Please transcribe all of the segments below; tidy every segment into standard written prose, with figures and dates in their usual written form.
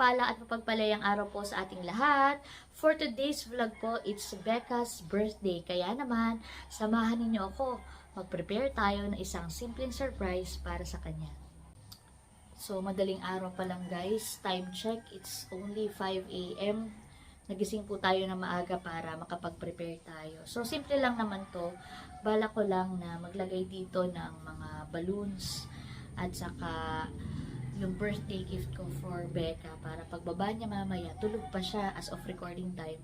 mapagpala at mapagpalayang araw po sa ating lahat. For today's vlog po, it's Becca's birthday. Kaya naman, samahan ninyo ako. Mag-prepare tayo ng isang simpleng surprise para sa kanya. So, madaling araw pa lang guys. Time check, it's only 5 AM. Nagising po tayo na maaga para makapag-prepare tayo. So, simple lang naman to. Bala ko lang na maglagay dito ng mga balloons at saka yung birthday gift ko for Becca para pagbaba niya mamaya, tulog pa siya as of recording time.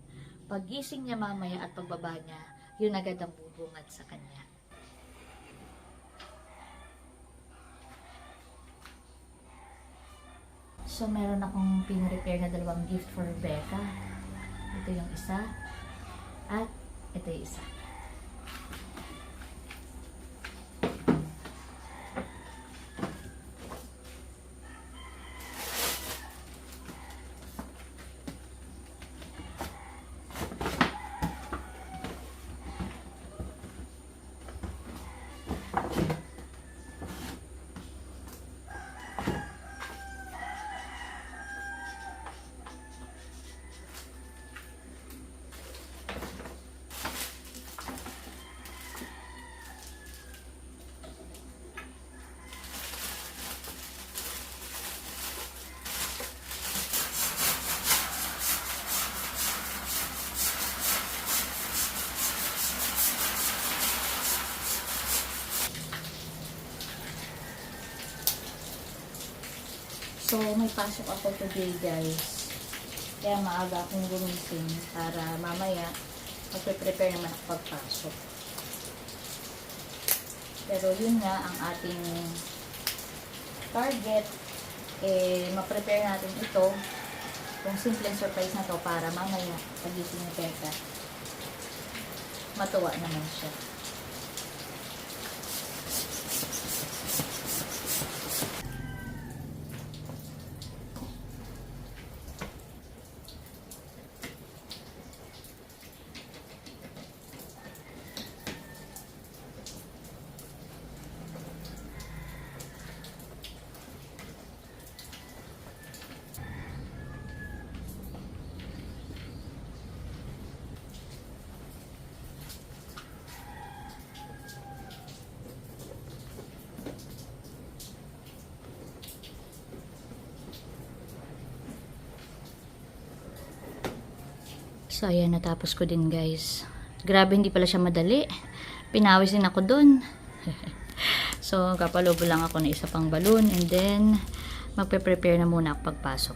Paggising niya mamaya at pagbaba niya, yun agad ang bubungad sa kanya. So, meron akong pinarepare na dalawang gift for Becca. Ito yung isa at ito yung isa. So, may pasok ako today guys. Kaya maaga akong gumising para mamaya magpe-prepare naman ako pagpasok. Pero yun nga ang ating target. Ma-prepare natin ito. Itong simple surprise na to para mamaya pagising ni Becca, matuwa naman siya. So, ayan, natapos ko din guys. Grabe, hindi pala siya madali. Pinawis din ako dun. So, kapalobo lang ako ng isa pang balloon. And then, magpe-prepare na muna ako pagpasok.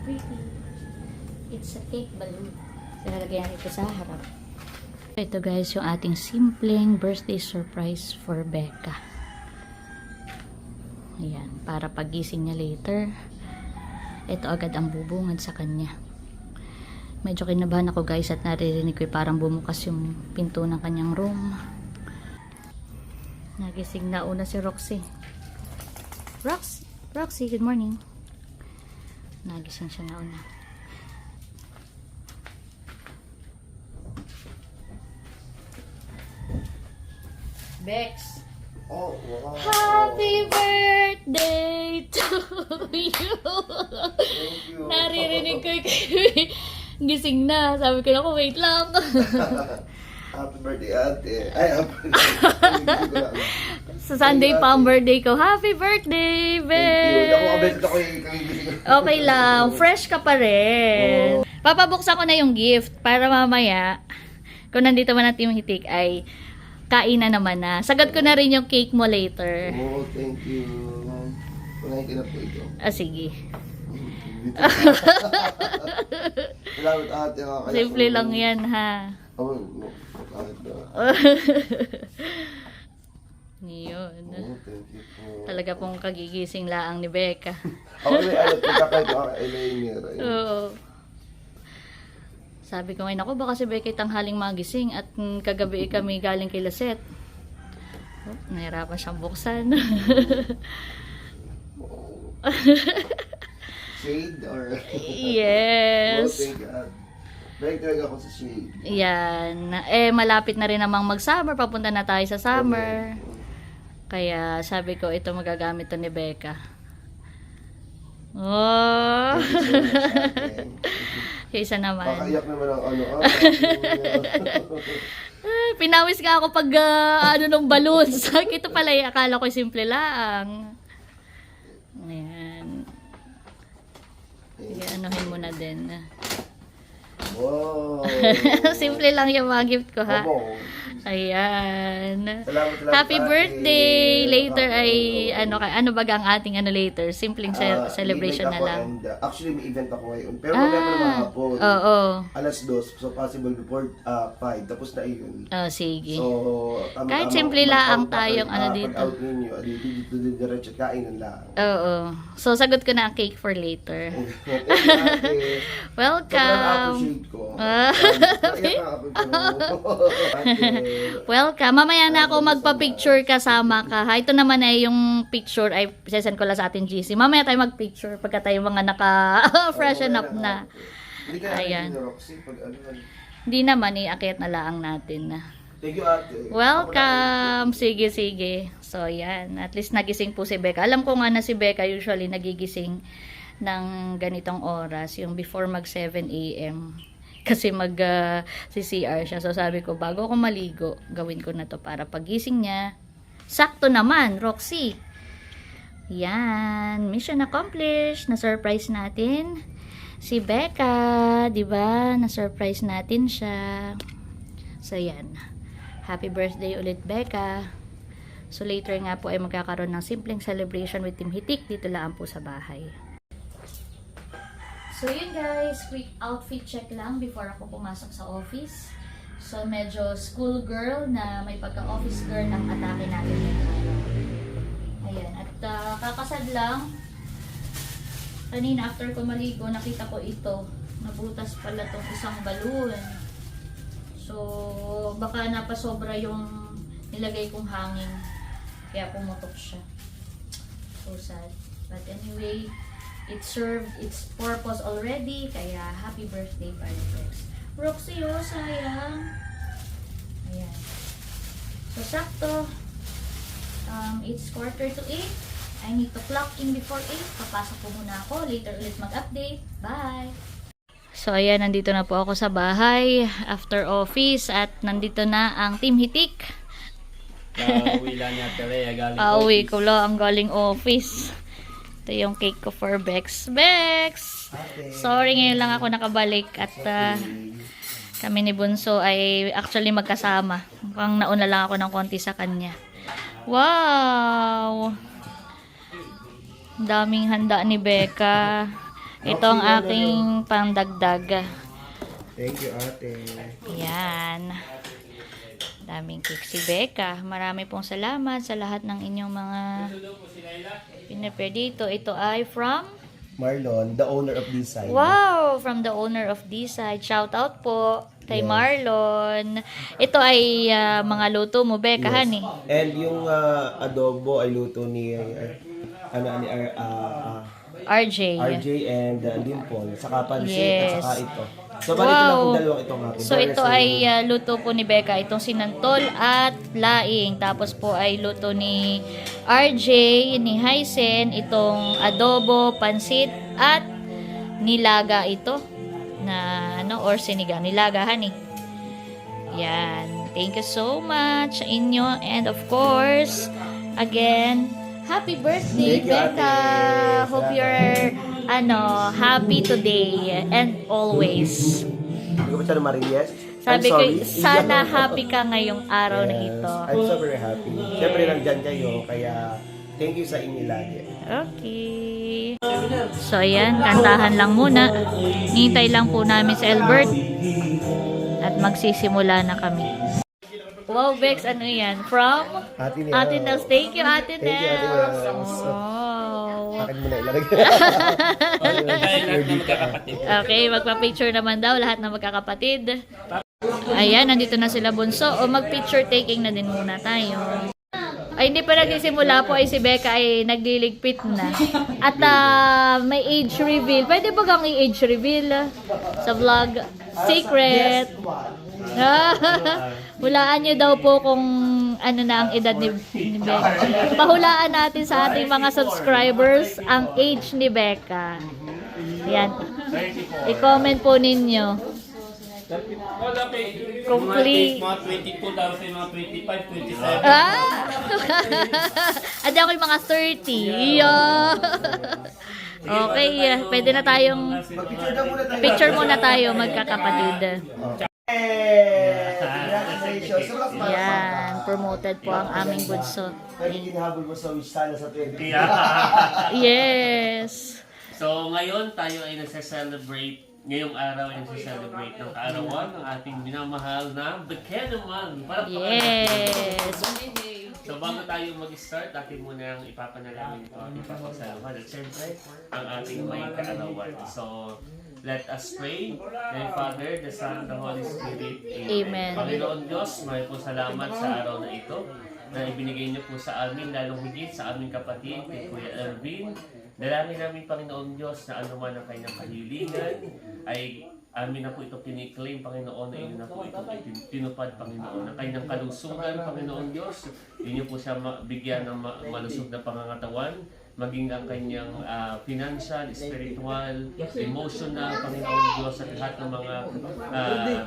Pretty. It's a cake balloon. Lalagyan ito sa harap. Ito guys, yung ating simpleng birthday surprise for Becca. Ayan, para pagising niya later, ito agad ang bubungad sa kanya. Medyo kinabahan ako guys at naririnig ko parang bumukas yung pinto ng kanyang room. Nagising na una si Roxy. Roxy, good morning. Nagising siya na una. Bex. Oh, wow. Happy birthday to you. Thank you. Naririnig ko gising na. Sabi ko na ako, wait lang. Happy birthday, ate. Ay, happy birthday. Sa Sunday pa ang birthday ko. Happy birthday, Bex. Thank you. Okay lang. Fresh ka pa rin. Papabuksan ko na yung gift para mamaya, kung nandito man natin yung hitik, ay kain na naman na. Sagad ko na rin yung cake mo later. Oh, thank you. Unahin ka na po ito. Sige. Salamat ate. Simple lang yan, ha? Oh, no. Bakit ba? Yun. Oh, thank you po. Talaga pong kagigising laang ni Becca. Ako may alat ko kahit ako eyeliner. Oo. Sabi ko ngayon ako, baka si Becca tanghaling magising at kagabi kami galing kay Laset. Oh, nahirapan siyang buksan. shade or... Yes. Oh, thank you, ate. Balik talaga ako sa shade. Yan. Malapit na rin namang mag-summer. Papunta na tayo sa summer. Kaya sabi ko, ito magagamit to ni Becca. Oh! Yung isa naman. Kakaiyak naman ang ano. Pinawis ka ako pag ng balloons. Ito pala, akala ko simple lang. Ayan. Sige, anuhin mo na din. Wow. Simple lang yung mga gift ko, ha? Opo. Ayan. Salamat, Happy ate. birthday! Later ay, Opo. ano baga ang ating later? Simpleng celebration May na event lang. ako and, actually, may event ako ngayon. Pero mamaya pa naman hapon. Oo. Alas 2. So, possible before 5. Tapos na yun. Oh, sige. So, Kahit simple lang tayong dito. Pag-out ninyo, dito diretso kainan lang. Oo. So, sagot ko na ang cake for later. Thank you, ate. Sobrang Welcome! appreciate ko. Ah. Naiyak na ako. Ate. Welcome. Mamaya na ako magpa-picture kasama ka. Ha? Ito naman ay yung picture ay sesend ko lang sa ating GC. Mamaya tayo mag-picture pagka tayo mga naka-freshen up na. Hindi ka Ayan. natin Roxy pag ano. Hindi naman, iakyat na lang natin. Thank you, ate. Welcome! Sige, sige. So, yan. At least nagising po si Becca. Alam ko nga na si Becca usually nagigising ng ganitong oras, yung before mag 7 a.m. Kasi CCR siya. So, sabi ko, bago ako maligo, gawin ko na to para pagising niya. Sakto naman, Roxy. Yan. Mission accomplished. Na-surprise natin si Becca. Diba? Na-surprise natin siya. So, yan. Happy birthday ulit, Becca. So, later nga po ay magkakaroon ng simpleng celebration with Team Hitik dito lang po sa bahay. So, yun guys. Quick outfit check lang before ako pumasok sa office. So, medyo school girl na may pagka-office girl ang atake natin ngayong araw. Ayan. At kakasad lang. Kanina after ko maligo, nakita ko ito. Nabutas pala tong isang balloon. So, baka napasobra yung nilagay kong hangin. Kaya pumutok siya. So sad. But anyway, it served its purpose already. Kaya happy birthday, Fireworks. Roxy, oh, sayang. Ayan. So, sakto. It's 7:45. I need to clock in before 8. Papasok po muna ako. Later ulit mag-update. Bye! So, ayan, nandito na po ako sa bahay after office at nandito na ang Team Hitik. Pauwi lang niya Terea galing Pauwi office. ko lang ang galing office. Ito yung cake ko for Bex. Bex! Sorry, ngayon lang ako nakabalik at kami ni Bunso ay actually magkasama. Mukhang nauna lang ako ng konti sa kanya. Wow! Daming handa ni Becca. Ito ang aking pangdagdag. Thank you, ate. Yan. Daming cake si Becca. Marami pong salamat sa lahat ng inyong mga pinapare dito. Ito ay from Marlon, the owner of this side. wow! From the owner of this side. Shout out po kay Marlon. Ito ay mga luto mo, Becca, Yes. honey. And yung adobo ay luto ni RJ. RJ and Dimple. Saka pansit Yes. at saka ito. So, balik lang Wow. ang dalawang ito nga. So, ito ay luto po ni Becca. Itong sinantol at laing. Tapos po ay luto ni RJ, ni Hysen. Itong adobo, pansit, at nilaga ito. Na, or sinigang. Nilaga, honey. Yan. Thank you so much sa inyo. And of course, again, happy birthday, Thank you, Becca. ate. Hope you're, happy today and always. Hindi ko pa siya Marias. Sabi ko, sana happy ka ngayong araw na ito. I'm so very happy. Siyempre, nandyan kayo. Kaya, thank you sa inyo lagi. Okay. So, ayan, kantahan lang muna. Hintay lang po namin si Albert. At magsisimula na kami. Wow, Bex, ano yan? From Ate Nels. Ate Nels. Thank you, Ate Thank you, Ate Nels. Nels. Wow. Akin mo na ilagay. Dahil lahat na magkakapatid. Okay, magpa-picture naman daw lahat ng magkakapatid. Ayan, nandito na sila Bunso. O mag-picture taking na din muna tayo. ay hindi pa nagsisimula po ay si Becca ay nagliligpit na. At may age reveal. Pwede ba gang i-age reveal sa vlog? Secret. Hulaan nyo daw po kung ano na ang edad ni Becca. Pahulaan natin sa ating mga subscribers ang age ni Becca. Yan. I-comment po ninyo. Complete. Mga 22 daw sa mga 25, 27. Adi ako yung mga 30. Yeah. Okay, pwede na tayong picture muna tayo magkakapatid. Congratulations. Yan, promoted po ang aming bunso. Pwede ginahabol mo sa wish sana sa 20. Yes. So ngayon tayo ay nagse-celebrate. Ngayong araw ay nagse-celebrate ng kaarawan ng ating minamahal na Becca naman. Yes. So bago tayo mag-start, atin muna ang ipapanalangin ito at ipapasalamat. At syempre, ang ating may kaarawan. So, let us pray. The Father, the Son, the Holy Spirit. Amen. Panginoon Diyos, may po salamat sa araw na ito na ibinigay niyo po sa amin, lalong higit sa aming kapatid, kay Kuya Erwin. Dalangin namin, Panginoon Diyos, na anuman ang kanyang kahilingan, ay amin na po ito kiniklaim, Panginoon, na inyo na po ito tinupad, Panginoon. Ang kanyang kalusugan, Panginoon Diyos, inyo po siya bigyan ng malusog na pangangatawan, maging ang kanyang financial, spiritual, emotional, Panginoon Diyos, at lahat ng mga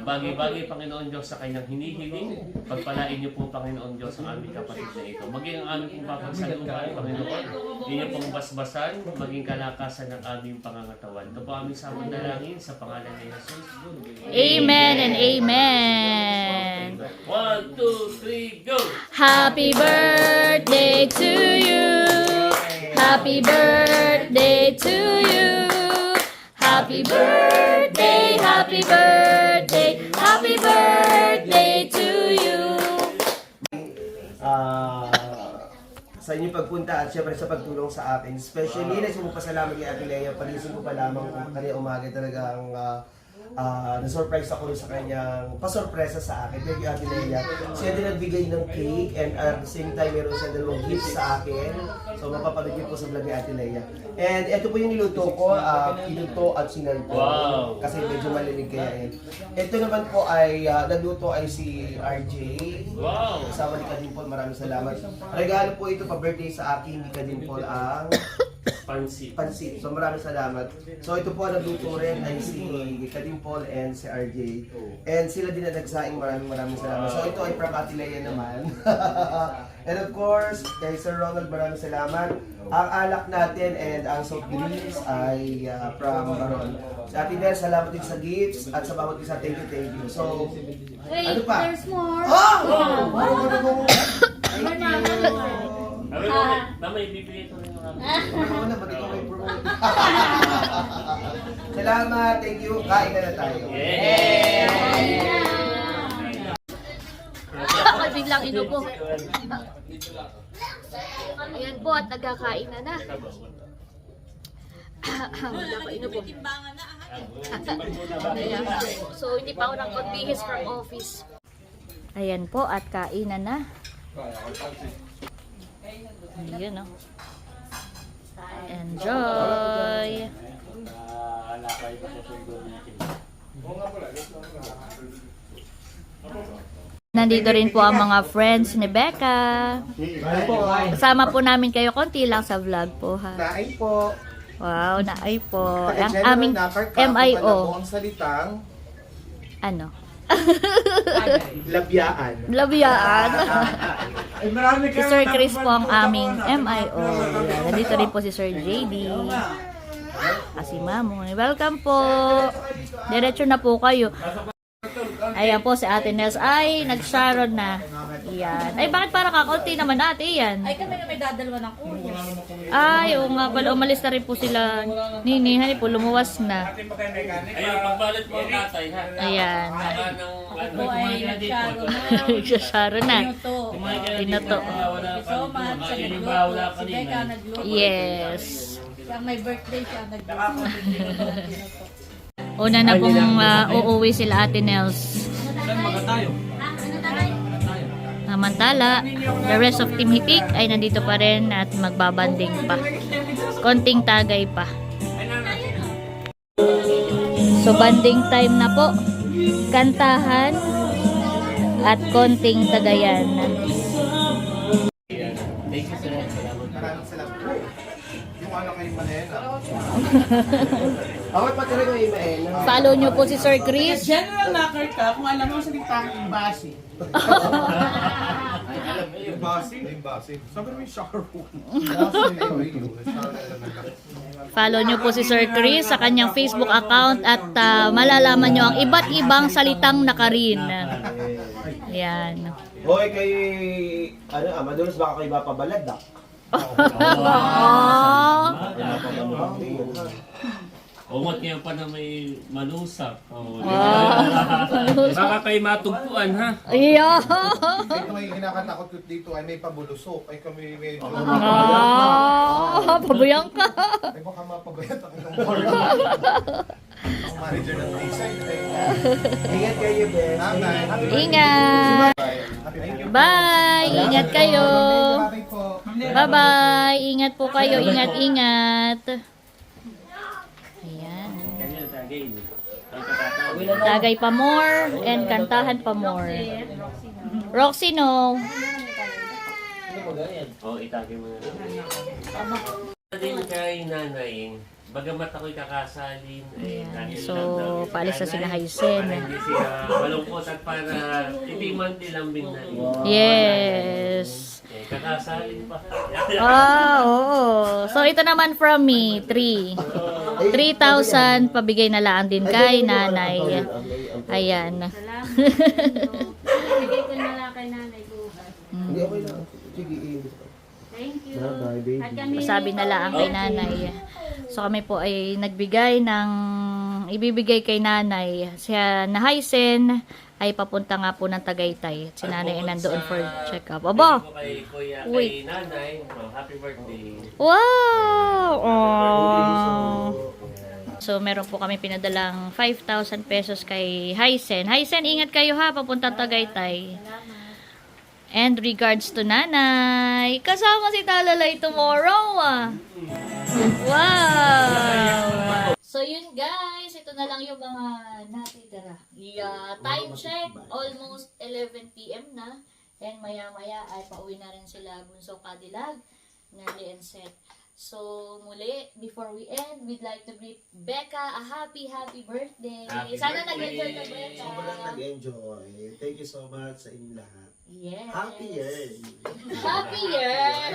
bagay-bagay, Panginoon Diyos, sa kanyang hinihiling. Pagpalain niyo po, Panginoon Diyos, ang aming kapatid na ito. Maging ang aming pong papagsaluhan, Panginoon, inyo pong basbasan, maging kalakasan ng aming pangangatawan. Ito po aming samang dalangin sa pangalan ni Jesus. Amen and amen. 1, 2, 3, go! Happy birthday to you. Happy birthday to you. Happy birthday, happy birthday, happy birthday to you. Sa inyong pagpunta at syempre sa pagtulong sa akin. Especially, nagpapasalamat kay Ate Lea. Pagising ko pa lamang kanina umaga talagang na-surprise ako sa kanyang pasurpresa sa akin. Thank you, Ate Lea. Siya din nagbigay ng cake and at the same time, meron siya dalawang gifts sa akin. So, mapapanood niyo po sa vlog ni Ate Lea. And ito po yung niluto ko, pinuto at sinalto. Wow. Kasi medyo malinig kaya yan. Ito naman po ay, nagluto ay si RJ. Wow! Kasama ni Kadimpol, maraming salamat. Regalo po ito pa-birthday sa akin ni Kadimpol ang pansit. So maraming salamat. So ito po ang nagluto rin ay si Kadimpol and si RJ. And sila din na nagsaing, maraming salamat. So ito ay from Ate Lea naman. And of course, kay Sir Ronald, maraming salamat. Ang alak natin and ang soft drinks ay from Baron. Sa atin din, salamat din sa gifts at sa bawat isa, thank you. So, ano pa? There's more. Oh! Mama, ibibigay ito rin yung Salamat, thank you. Kain na tayo. Ako biglang inupo. Ayan po at nagkakain na. Wala ko inupo. So hindi pa ako nakapagbihis from office. Ayan po at kainan na. Ayan o. Enjoy! Nandito rin po ang mga friends ni Becca. Kasama po namin kayo konti lang sa vlog po ha. Naay po. Wow, naay po. Ang General aming Nakar, MIO. ang salitang Ano? labyaan. Labyaan. Ay, marami Si Sir Chris po ang aming MIO. Yan. Nandito rin po si Sir JD. Si Mamon. Welcome po. Diretso na po kayo. Ayan po si Ate Nels. Ay, nag-sharon na. Yan. Ay, bakit para kakunti naman ate yan? Ay, kami na may dadalwa ng kuya. Ay, oo nga pala. Umalis na rin po sila. Nini, hani po, lumuwas na. Ayun, pagbalat mo ang tatay, ha? Ayan. Saka ng Ako ay nagsyaro na. Nag-sharon na. Tinuto. Tinoto. Thank you so much sa nagluto. Si Becca nagluto. Yes. Siya may birthday siya nagluto. Tinuto. Una na pong uuwi sila Ate Nels. Samantala, the rest of Team Hitik ay nandito pa rin at magbabanding pa. Konting tagay pa. So, banding time na po. Kantahan at konting tagayan. Thank you, sir. Salamat. Maraming salamat po. Yung ano kay Manena. Ako pa talaga yung maena. Follow nyo po si Sir Chris. General knocker ka kung alam mo sa litang basi. Yung basi. Yung basi. Sabi naman yung shower room. Follow nyo po si Sir Chris sa kanyang Facebook account at malalaman nyo ang iba't ibang salitang nakarin. Ayan. Hoy, kay... Ano, madulas baka kayo mapabalad, ah. Umot niya pa na may manusak. Oh, Wow. baka kayo matugpuan, ha? Iya. Ito may kinakatakot ko dito ay may pabulusok. Ay kami medyo... Pabayang ka. Ay baka mapabayat ang itong board. Ang manager ng Tisay. Ingat kayo, Ben. Ingat. Thank you. Bye. Ingat kayo. Maraming po. Bye-bye. Ingat po kayo. Ingat-ingat. Ayan. Kanya tagay. Tagay pa more and kantahan pa more. Roxy, no. Oo, itagay mo na lang. Din kay nanay, bagamat ako'y kakasalin, Ayan. dahil So, lang daw yung paalis na nanay, sila Haisen. para hindi siya malungkot at para itiman nilambing na rin. Yes. Kakasalin pa. Oo. So, ito naman from me, 3,000 pabigay na lang din kay nanay. Ayan. Bigay ko na lang kay nanay bukas. Hindi, okay lang. Sige, Thank you. bye-bye, baby. At kami Sabi na lang kay nanay. So, kami po ay nagbigay ng ibibigay kay nanay. Siya na Haisen ay papunta nga po ng Tagaytay. Si nanay ay nandoon for check-up. Aba! Kay kuya, Wait. kay nanay, happy birthday. Wow! Oh. So, meron po kami pinadalang 5,000 pesos kay Haisen. Haisen, ingat kayo ha, papuntang Tagaytay. And regards to nanay. Kasama si Talalay tomorrow ah. Wow! So, yun guys. Ito na lang yung mga natitira. Yeah, time check. Almost 11 p.m. na. And maya-maya ay pauwi na rin sila Bunso Cadillac, Nerly and Seth. So, muli, before we end, we'd like to greet Becca a happy birthday. Happy Sana birthday. nag-enjoy ka, Becca. Sobrang nag-enjoy. Thank you so much sa inyong lahat. Yes. Happy year! Happy year!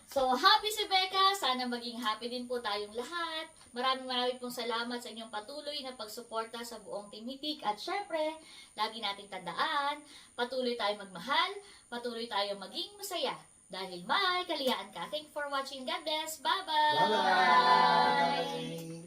So, happy si Becca. Sana maging happy din po tayong lahat. Maraming pong salamat sa inyong patuloy na pagsuporta sa buong Team Hitik. At syempre, lagi nating tandaan, patuloy tayong magmahal, patuloy tayong maging masaya. Dahil may kaliyaan ka. Thank you for watching. God bless. Bye-bye! Bye-bye!